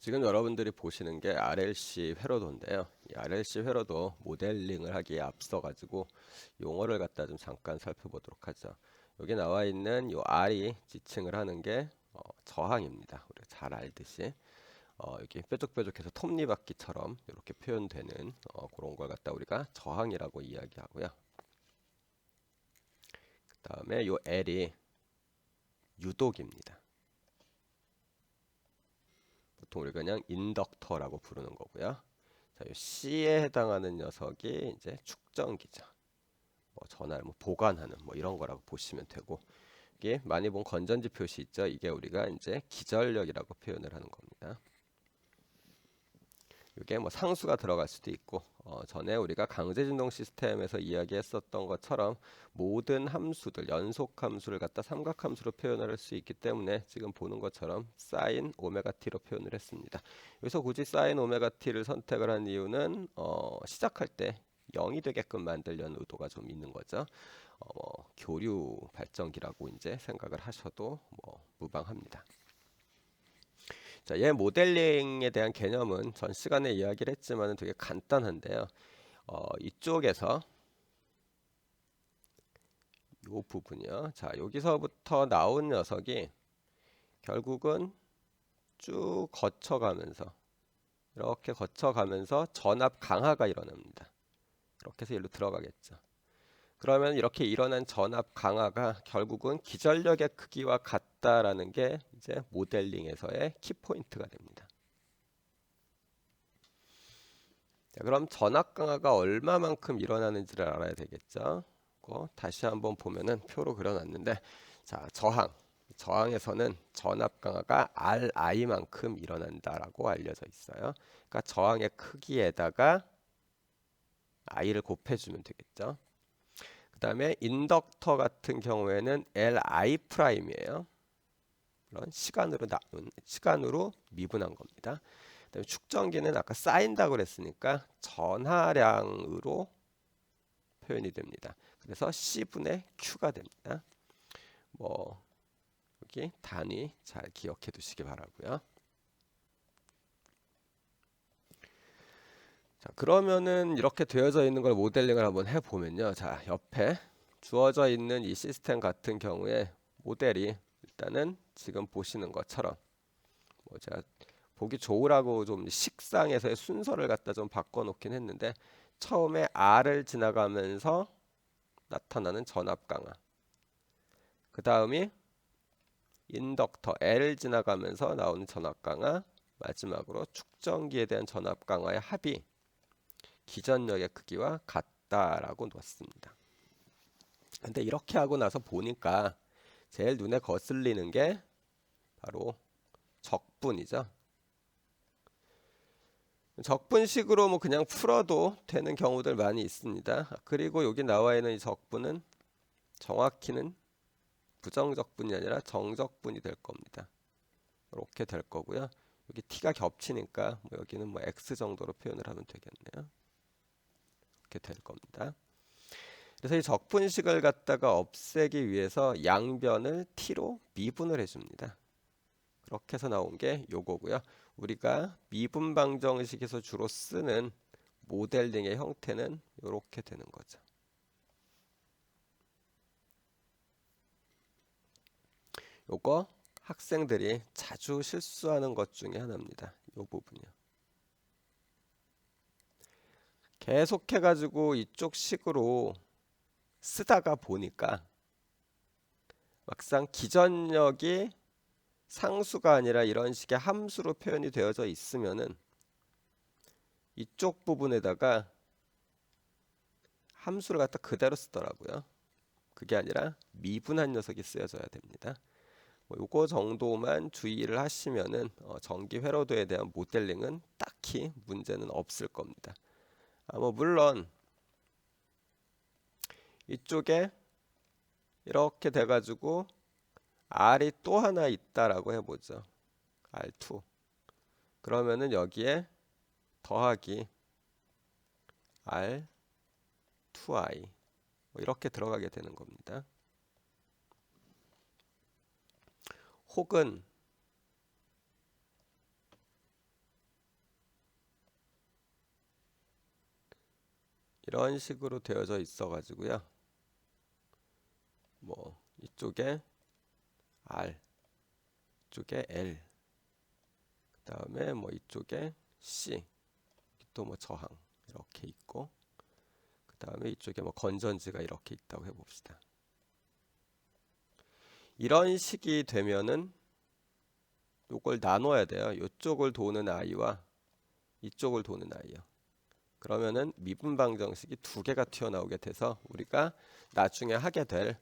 지금 여러분들이 보시는 게 RLC 회로도인데요. 이 RLC 회로도 모델링을 하기에 앞서 가지고 용어를 갖다 좀 잠깐 살펴보도록 하죠. 여기 나와 있는 이 R이 지칭을 하는 게 저항입니다. 우리가 잘 알듯이 여기 뾰족뾰족해서 톱니바퀴처럼 이렇게 표현되는 그런 걸 갖다 우리가 저항이라고 이야기하고요. 그 다음에 이 L이 유독입니다. 보통 우리가 그냥 인덕터라고 부르는 거고요. 자, 이 C에 해당하는 녀석이 이제 축전기죠. 전화를 보관하는 이런 거라고 보시면 되고, 이게 많이 본 건전지 표시 있죠. 이게 우리가 이제 기전력이라고 표현을 하는 겁니다. 이게 상수가 들어갈 수도 있고, 전에 우리가 강제진동 시스템에서 이야기했었던 것처럼 모든 함수들, 연속 함수를 갖다 삼각함수로 표현을 할 수 있기 때문에 지금 보는 것처럼 sin 오메가 t로 표현을 했습니다. 여기서 굳이 sin 오메가 t를 선택을 한 이유는 시작할 때 0이 되게끔 만들려는 의도가 좀 있는 거죠. 교류 발전기라고 이제 생각을 하셔도 무방합니다. 자, 얘 모델링에 대한 개념은 전 시간에 이야기를 했지만 되게 간단한데요. 이쪽에서 이 부분이요. 자, 여기서부터 나온 녀석이 결국은 쭉 거쳐가면서 이렇게 거쳐가면서 전압 강화가 일어납니다. 이렇게 해서 일로 들어가겠죠. 그러면 이렇게 일어난 전압 강화가 결국은 기전력의 크기와 같다라는 게 이제 모델링에서의 키포인트가 됩니다. 자, 그럼 전압 강화가 얼마만큼 일어나는지를 알아야 되겠죠. 다시 한번 보면은 표로 그려놨는데, 자, 저항에서는 전압 강화가 RI만큼 일어난다라고 알려져 있어요. 그러니까 저항의 크기에다가 I를 곱해주면 되겠죠. 그 다음에 인덕터 같은 경우에는 Li 프라임이에요. 그런 시간으로 미분한 겁니다. 그다음에 축전기는 아까 쌓인다고 그랬으니까 전하량으로 표현이 됩니다. 그래서 C분의 Q가 됩니다. 여기 단위 잘 기억해 두시기 바라고요. 자, 그러면은 이렇게 되어져 있는 걸 모델링을 한번 해보면요. 자, 옆에 주어져 있는 이 시스템 같은 경우에 모델이 일단은 지금 보시는 것처럼 제가 보기 좋으라고 좀 식상에서의 순서를 갖다 좀 바꿔놓긴 했는데, 처음에 R을 지나가면서 나타나는 전압 강화, 그 다음이 인덕터 L을 지나가면서 나오는 전압 강화, 마지막으로 축전기에 대한 전압 강화의 합이 기전력의 크기와 같다라고 놓았습니다. 근데 이렇게 하고 나서 보니까 제일 눈에 거슬리는 게 바로 적분이죠. 적분식으로 그냥 풀어도 되는 경우들 많이 있습니다. 그리고 여기 나와 있는 이 적분은 정확히는 부정적분이 아니라 정적분이 될 겁니다. 이렇게 될 거고요. 여기 t가 겹치니까 여기는 x 정도로 표현을 하면 되겠네요. 이렇게 될 겁니다. 그래서 이 적분식을 갖다가 없애기 위해서 양변을 t로 미분을 해줍니다. 그렇게 해서 나온 게 요거고요. 우리가 미분 방정식에서 주로 쓰는 모델링의 형태는 이렇게 되는 거죠. 요거 학생들이 자주 실수하는 것 중에 하나입니다. 요 부분이요. 계속해가지고 이쪽 식으로 쓰다가 보니까 막상 기전력이 상수가 아니라 이런 식의 함수로 표현이 되어져 있으면은 이쪽 부분에다가 함수를 갖다 그대로 쓰더라고요. 그게 아니라 미분한 녀석이 쓰여져야 됩니다. 요거 정도만 주의를 하시면은 전기 회로도에 대한 모델링은 딱히 문제는 없을 겁니다. 물론 이쪽에 이렇게 돼가지고 R이 또 하나 있다라고 해보죠. R2. 그러면은 여기에 더하기 R2I 이렇게 들어가게 되는 겁니다. 혹은 이런 식으로 되어져 있어 가지고요. 뭐 이쪽에 R, 이쪽에 L, 그다음에 뭐 이쪽에 C, 또 뭐 저항 이렇게 있고, 그다음에 이쪽에 뭐 건전지가 이렇게 있다고 해봅시다. 이런 식이 되면은 요걸 나눠야 돼요. 이쪽을 도는 I와 이쪽을 도는 I요. 그러면은 미분 방정식이 두 개가 튀어나오게 돼서 우리가 나중에 하게 될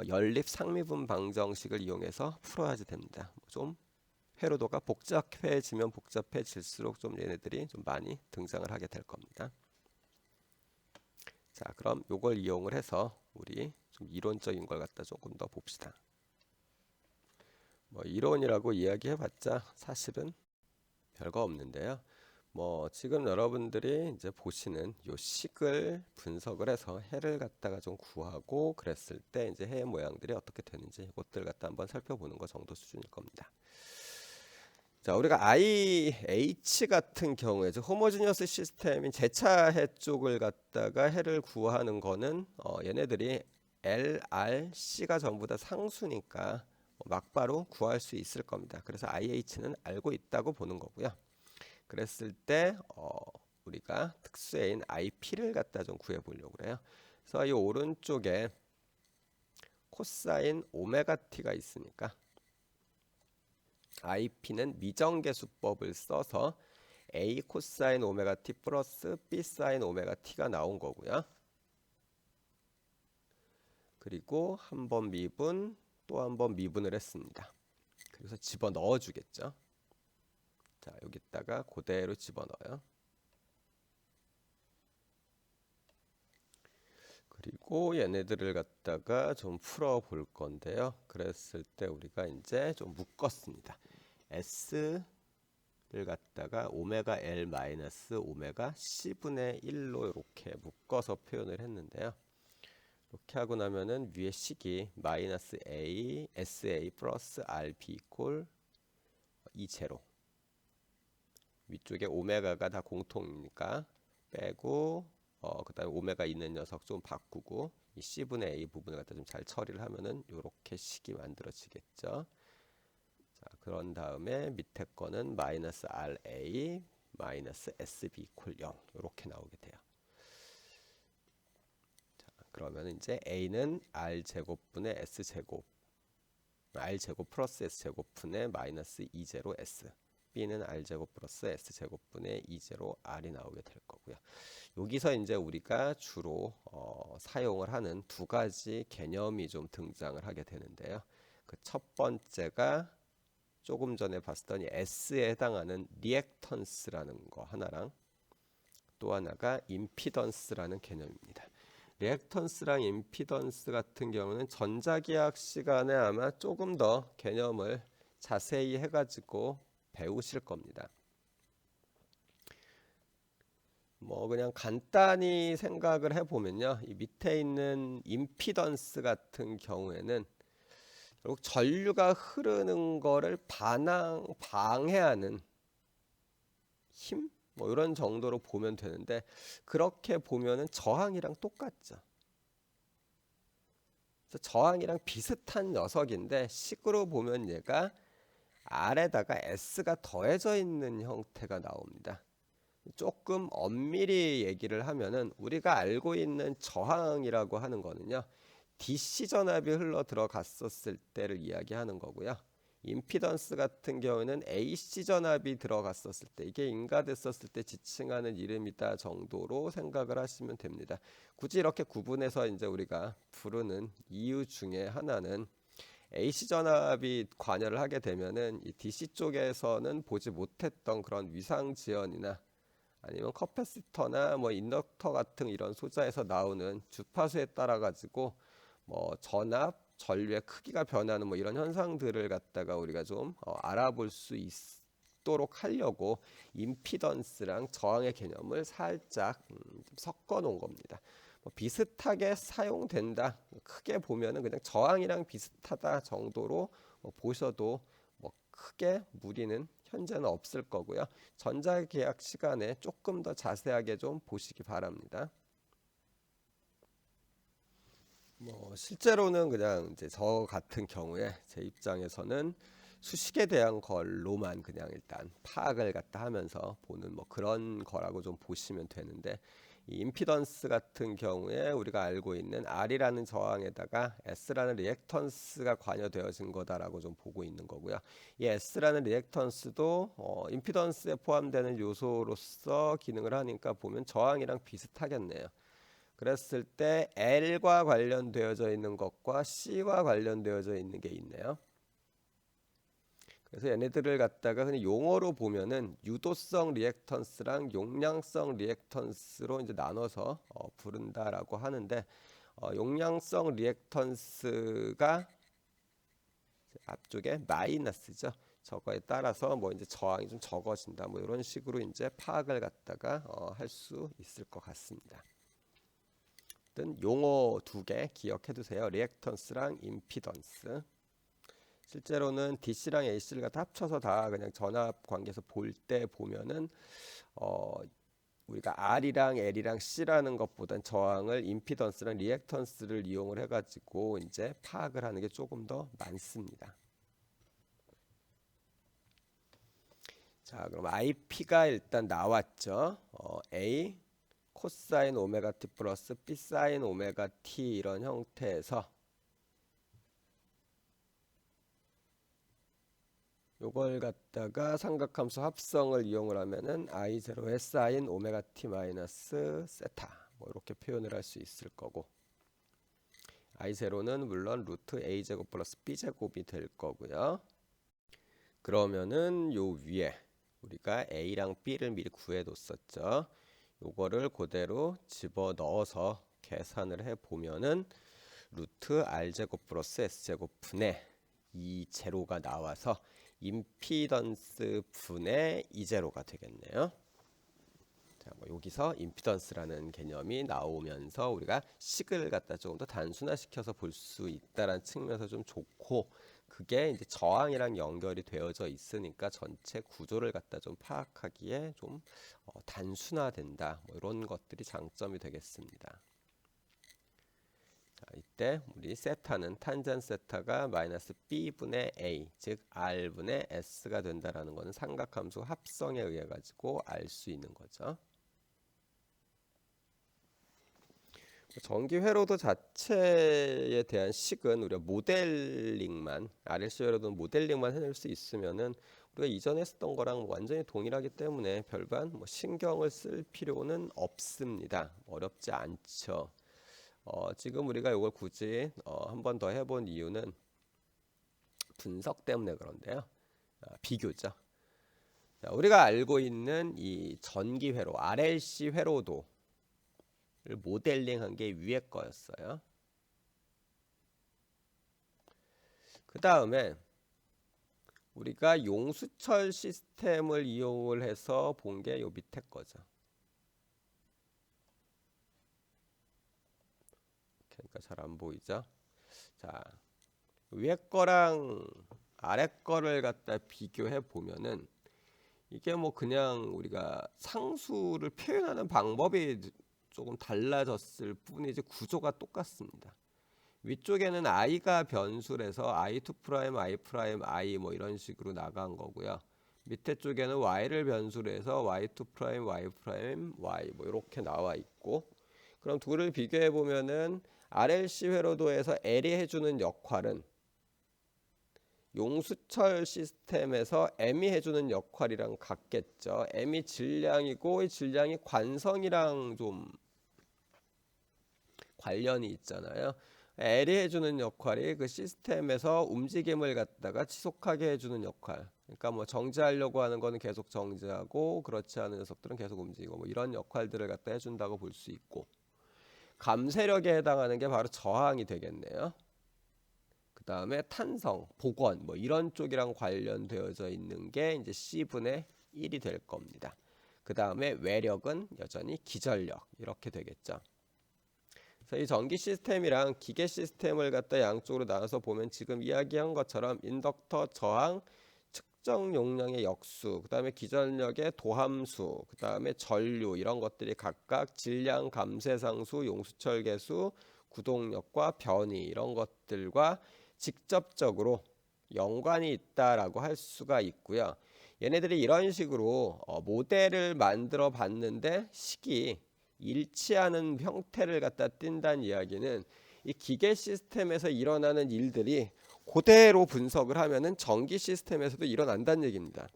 연립 상미분 방정식을 이용해서 풀어야지 됩니다. 좀 회로도가 복잡해지면 복잡해질수록 좀 얘네들이 좀 많이 등장을 하게 될 겁니다. 자, 그럼 요걸 이용을 해서 우리 좀 이론적인 걸 갖다 조금 더 봅시다. 뭐 이론이라고 이야기해봤자 사실은 별거 없는데요. 뭐 지금 여러분들이 이제 보시는 요 식을 분석을 해서 해를 갖다가 좀 구하고 그랬을 때 이제 해의 모양들이 어떻게 되는지 이것들 갖다 한번 살펴보는 거 정도 수준일 겁니다. 자, 우리가 IH 같은 경우에 호모지니어스 시스템인 제차해 쪽을 갖다가 해를 구하는 거는 얘네들이 L, R, C가 전부 다 상수니까 막바로 구할 수 있을 겁니다. 그래서 IH는 알고 있다고 보는 거고요. 그랬을 때 우리가 특수해인 IP를 갖다 좀 구해 보려고 그래요. 그래서 이 오른쪽에 코사인 오메가 t가 있으니까 IP는 미정계수법을 써서 A 코사인 오메가 t 플러스 B 사인 오메가 t가 나온 거고요. 그리고 한 번 미분, 또 한 번 미분을 했습니다. 그래서 집어 넣어 주겠죠. 자, 여기다가 그대로 집어넣어요. 그리고 얘네들을 갖다가 좀 풀어 볼 건데요. 그랬을 때 우리가 이제 좀 묶었습니다. S를 갖다가 오메가 L 마이너스 오메가 C분의 1로 이렇게 묶어서 표현을 했는데요. 이렇게 하고 나면은 위에 식이 마이너스 A, SA 플러스 RB 이퀄 2제로. 위쪽에 오메가가 다 공통이니까 빼고 그 다음에 오메가 있는 녀석 좀 바꾸고 이 C분의 A 부분을 갖다 좀 잘 처리를 하면은 이렇게 식이 만들어지겠죠. 자, 그런 다음에 밑에 거는 마이너스 RA 마이너스 SB 이퀄 0 이렇게 나오게 돼요. 자, 그러면 이제 A는 R제곱분의 S제곱 R제곱 플러스 S제곱분의 마이너스 2제로 S, B는 R제곱 플러스 S제곱분의 2제로 R이 나오게 될 거고요. 여기서 이제 우리가 주로 사용을 하는 두 가지 개념이 좀 등장을 하게 되는데요. 그 첫 번째가 조금 전에 봤더니 S에 해당하는 리액턴스라는 거 하나랑 또 하나가 임피던스라는 개념입니다. 리액턴스랑 임피던스 같은 경우는 전자기학 시간에 아마 조금 더 개념을 자세히 해가지고 배우실 겁니다. 뭐 그냥 간단히 생각을 해보면요, 이 밑에 있는 임피던스 같은 경우에는 결국 전류가 흐르는 거를 방해하는 힘? 뭐 이런 정도로 보면 되는데, 그렇게 보면은 저항이랑 똑같죠. 그래서 저항이랑 비슷한 녀석인데 식으로 보면 얘가 R에다가 S가 더해져 있는 형태가 나옵니다. 조금 엄밀히 얘기를 하면은 우리가 알고 있는 저항이라고 하는 거는요, DC 전압이 흘러 들어갔었을 때를 이야기하는 거고요. 임피던스 같은 경우는 AC 전압이 들어갔었을 때, 이게 인가됐었을 때 지칭하는 이름이다 정도로 생각을 하시면 됩니다. 굳이 이렇게 구분해서 이제 우리가 부르는 이유 중에 하나는 AC 전압이 관여를 하게 되면은 이 DC 쪽에서는 보지 못했던 그런 위상 지연이나 아니면 커패시터나 뭐 인덕터 같은 이런 소자에서 나오는 주파수에 따라 가지고 뭐 전압, 전류의 크기가 변하는 뭐 이런 현상들을 갖다가 우리가 좀 알아볼 수 있도록 하려고 임피던스랑 저항의 개념을 살짝 좀 섞어 놓은 겁니다. 뭐 비슷하게 사용된다. 크게 보면은 그냥 저항이랑 비슷하다 정도로 보셔도 뭐 크게 무리는 현재는 없을 거고요. 전자계약 시간에 조금 더 자세하게 좀 보시기 바랍니다. 실제로는 그냥 이제 저 같은 경우에 제 입장에서는 수식에 대한 걸로만 그냥 일단 파악을 갖다 하면서 보는 그런 거라고 좀 보시면 되는데, 이 임피던스 같은 경우에 우리가 알고 있는 R이라는 저항에다가 S라는 리액턴스가 관여되어진 거다라고 좀 보고 있는 거고요. 이 S라는 리액턴스도 임피던스에 포함되는 요소로서 기능을 하니까 보면 저항이랑 비슷하겠네요. 그랬을 때 L과 관련되어져 있는 것과 C와 관련되어져 있는 게 있네요. 그래서 얘네들을 갖다가 그냥 용어로 보면은 유도성 리액턴스랑 용량성 리액턴스로 이제 나눠서 부른다라고 하는데, 용량성 리액턴스가 앞쪽에 마이너스죠. 저거에 따라서 이제 저항이 좀 적어진다. 이런 식으로 이제 파악을 갖다가 할 수 있을 것 같습니다. 용어 두 개 기억해 두세요. 리액턴스랑 임피던스. 실제로는 DC랑 AC를 갖다 합쳐서 다 그냥 전압 관계에서 볼 때 보면은 우리가 R이랑 L이랑 C라는 것보단 저항을 임피던스랑 리액턴스를 이용을 해가지고 이제 파악을 하는 게 조금 더 많습니다. 자, 그럼 IP가 일단 나왔죠. A 코사인 오메가 t 플러스 B 사인 오메가 t 이런 형태에서 요걸 갖다가 삼각함수 합성을 이용을 하면은 I0의 사인 오메가 t 마이너스 세타 이렇게 표현을 할 수 있을 거고, I0는 물론 루트 A제곱 플러스 B제곱이 될 거고요. 그러면은 요 위에 우리가 A랑 B를 미리 구해뒀었죠. 요거를 그대로 집어넣어서 계산을 해보면은 루트 R제곱 플러스 S제곱 분의 2제로가 나와서 임피던스 분의 2제로가 되겠네요. 자, 여기서 임피던스라는 개념이 나오면서 우리가 식을 갖다 조금 더 단순화시켜서 볼 수 있다는 측면에서 좀 좋고, 그게 이제 저항이랑 연결이 되어져 있으니까 전체 구조를 갖다 좀 파악하기에 좀 단순화된다. 이런 것들이 장점이 되겠습니다. 자, 이때 우리 세타는 탄젠 세타가 마이너스 B분의 A, 즉 R분의 S가 된다라는 것은 삼각함수 합성에 의해 가지고 알 수 있는 거죠. 전기 회로도 자체에 대한 식은 우리가 모델링만, RLC 회로도 모델링만 해낼 수 있으면은 우리가 이전에 했던 거랑 완전히 동일하기 때문에 별반 신경을 쓸 필요는 없습니다. 어렵지 않죠. 지금 우리가 이걸 굳이 한 번 더 해본 이유는 분석 때문에 그런데요. 비교죠. 자, 우리가 알고 있는 이 전기 회로, RLC 회로도 모델링한 게 위에 거였어요. 그 다음에 우리가 용수철 시스템을 이용을 해서 본 게 요 밑에 거죠. 그러니까 잘 안 보이죠? 자, 위에 거랑 아래 거를 갖다 비교해 보면은 이게 그냥 우리가 상수를 표현하는 방법이 조금 달라졌을 뿐이지 구조가 똑같습니다. 위쪽에는 i가 변수라서 i2 프라임, i 프라임, i 이런 식으로 나간 거고요. 밑에 쪽에는 y를 변수로 해서 y2 프라임, y 프라임, y 이렇게 나와 있고, 그럼 둘을 비교해 보면은 RLC 회로도에서 L이 해주는 역할은 용수철 시스템에서 M이 해주는 역할이랑 같겠죠. M이 질량이고 이 질량이 관성이랑 좀 관련이 있잖아요. L이 해주는 역할이 그 시스템에서 움직임을 갖다가 지속하게 해주는 역할. 그러니까 정지하려고 하는 거는 계속 정지하고, 그렇지 않은 녀석들은 계속 움직이고 이런 역할들을 갖다 해준다고 볼 수 있고, 감쇄력에 해당하는 게 바로 저항이 되겠네요. 그 다음에 탄성, 복원 이런 쪽이랑 관련되어져 있는 게 이제 C분의 1이 될 겁니다. 그 다음에 외력은 여전히 기전력 이렇게 되겠죠. 그래서 이 전기 시스템이랑 기계 시스템을 갖다 양쪽으로 나눠서 보면 지금 이야기한 것처럼 인덕터 저항, 측정 용량의 역수, 그 다음에 기전력의 도함수, 그 다음에 전류 이런 것들이 각각 질량 감쇄상수, 용수철 계수, 구동력과 변이 이런 것들과 직접적으로 연관이 있다라고 할 수가 있고요. 얘네들이 이런 식으로 모델을 만들어 봤는데 식이 일치하는 형태를 갖다 띈다는 이야기는 이 기계 시스템에서 일어나는 일들이 그대로 분석을 하면은 전기 시스템에서도 일어난다는 얘기입니다.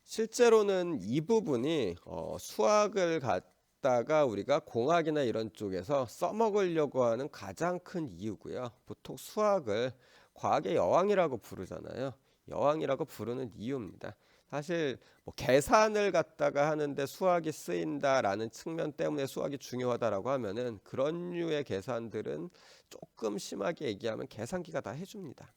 실제로는 이 부분이 수학을 갖다가 우리가 공학이나 이런 쪽에서 써먹으려고 하는 가장 큰 이유고요. 보통 수학을 과학의 여왕이라고 부르잖아요. 여왕이라고 부르는 이유입니다. 사실 뭐 계산을 갖다가 하는데 수학이 쓰인다라는 측면 때문에 수학이 중요하다라고 하면은 그런 류의 계산들은 조금 심하게 얘기하면 계산기가 다 해줍니다.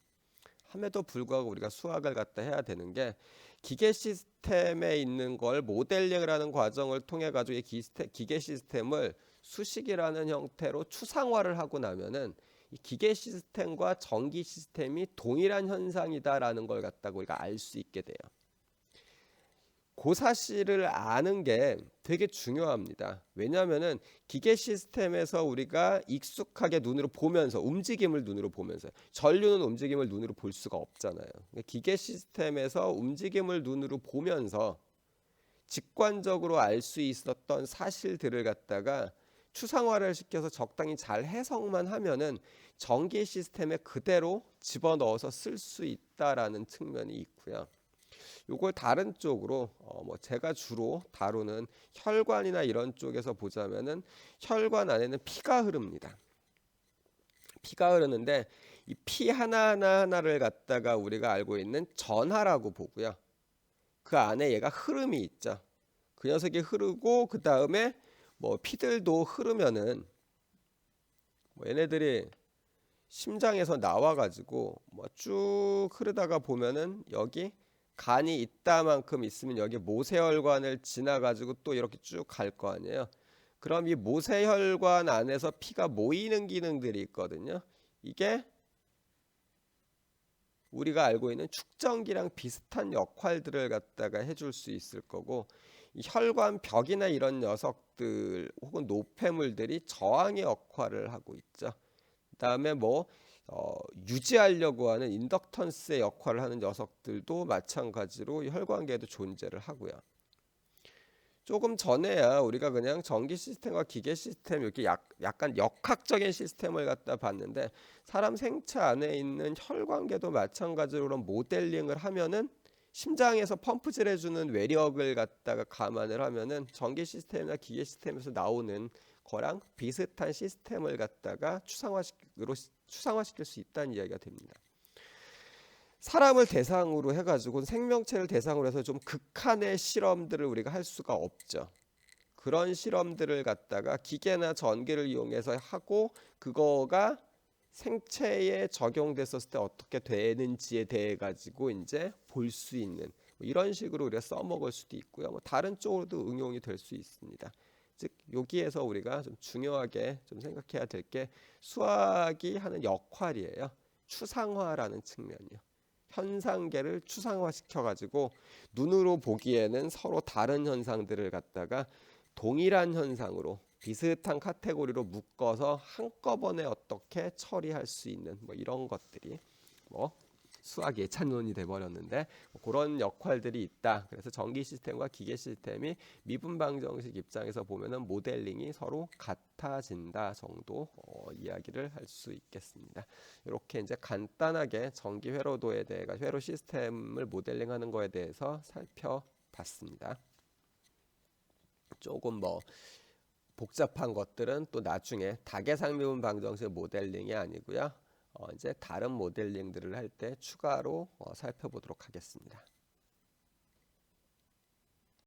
함에도 불구하고 우리가 수학을 갖다 해야 되는 게 기계 시스템에 있는 걸 모델링을 하는 과정을 통해 가지고 이 기계 시스템을 수식이라는 형태로 추상화를 하고 나면은 이 기계 시스템과 전기 시스템이 동일한 현상이다라는 걸 갖다가 우리가 알 수 있게 돼요. 그 사실을 아는 게 되게 중요합니다. 왜냐하면은 기계 시스템에서 우리가 익숙하게 눈으로 보면서 움직임을 눈으로 보면서 전류는 움직임을 눈으로 볼 수가 없잖아요. 기계 시스템에서 움직임을 눈으로 보면서 직관적으로 알 수 있었던 사실들을 갖다가 추상화를 시켜서 적당히 잘 해석만 하면은 전기 시스템에 그대로 집어넣어서 쓸 수 있다라는 측면이 있고요. 요걸 다른 쪽으로 뭐 제가 주로 다루는 혈관이나 이런 쪽에서 보자면은 혈관 안에는 피가 흐릅니다. 피가 흐르는데 이 피 하나를 갖다가 우리가 알고 있는 전하라고 보고요. 그 안에 얘가 흐름이 있죠. 그 녀석이 흐르고 그 다음에 뭐 피들도 흐르면은 뭐 얘네들이 심장에서 나와가지고 뭐 쭉 흐르다가 보면은 여기 간이 있다만큼 있으면 여기 모세혈관을 지나가지고 또 이렇게 쭉 갈 거 아니에요. 그럼 이 모세혈관 안에서 피가 모이는 기능들이 있거든요. 이게 우리가 알고 있는 축전기랑 비슷한 역할들을 갖다가 해줄 수 있을 거고, 이 혈관 벽이나 이런 녀석들 혹은 노폐물들이 저항의 역할을 하고 있죠. 그다음에 뭐 유지하려고 하는 인덕턴스의 역할을 하는 녀석들도 마찬가지로 혈관계에도 존재를 하고요. 조금 전에야 우리가 그냥 전기 시스템과 기계 시스템 이렇게 약간 역학적인 시스템을 갖다 봤는데, 사람 생체 안에 있는 혈관계도 마찬가지로 그런 모델링을 하면은 심장에서 펌프질 해주는 외력을 갖다가 감안을 하면은 전기 시스템이나 기계 시스템에서 나오는 거랑 비슷한 시스템을 갖다가 추상화시킬 수 있다는 이야기가 됩니다. 사람을 대상으로 해가지고 생명체를 대상으로 해서 좀 극한의 실험들을 우리가 할 수가 없죠. 그런 실험들을 갖다가 기계나 전기를 이용해서 하고 그거가 생체에 적용됐었을 때 어떻게 되는지에 대해 가지고 이제 볼 수 있는 뭐 이런 식으로 우리가 써먹을 수도 있고요. 뭐 다른 쪽으로도 응용이 될 수 있습니다. 즉 여기에서 우리가 좀 중요하게 좀 생각해야 될 게 수학이 하는 역할이에요. 추상화라는 측면이요. 현상계를 추상화시켜 가지고 눈으로 보기에는 서로 다른 현상들을 갖다가 동일한 현상으로 비슷한 카테고리로 묶어서 한꺼번에 어떻게 처리할 수 있는 뭐 이런 것들이 뭐 수학 예찬론이 돼버렸는데 뭐 그런 역할들이 있다. 그래서 전기 시스템과 기계 시스템이 미분 방정식 입장에서 보면은 모델링이 서로 같아진다 정도 이야기를 할 수 있겠습니다. 이렇게 이제 간단하게 전기 회로도에 대해 회로 시스템을 모델링하는 거에 대해서 살펴봤습니다. 조금 뭐 복잡한 것들은 또 나중에 다계상 미분 방정식 모델링이 아니고요. 이제 다른 모델링들을 할 때 추가로 살펴보도록 하겠습니다.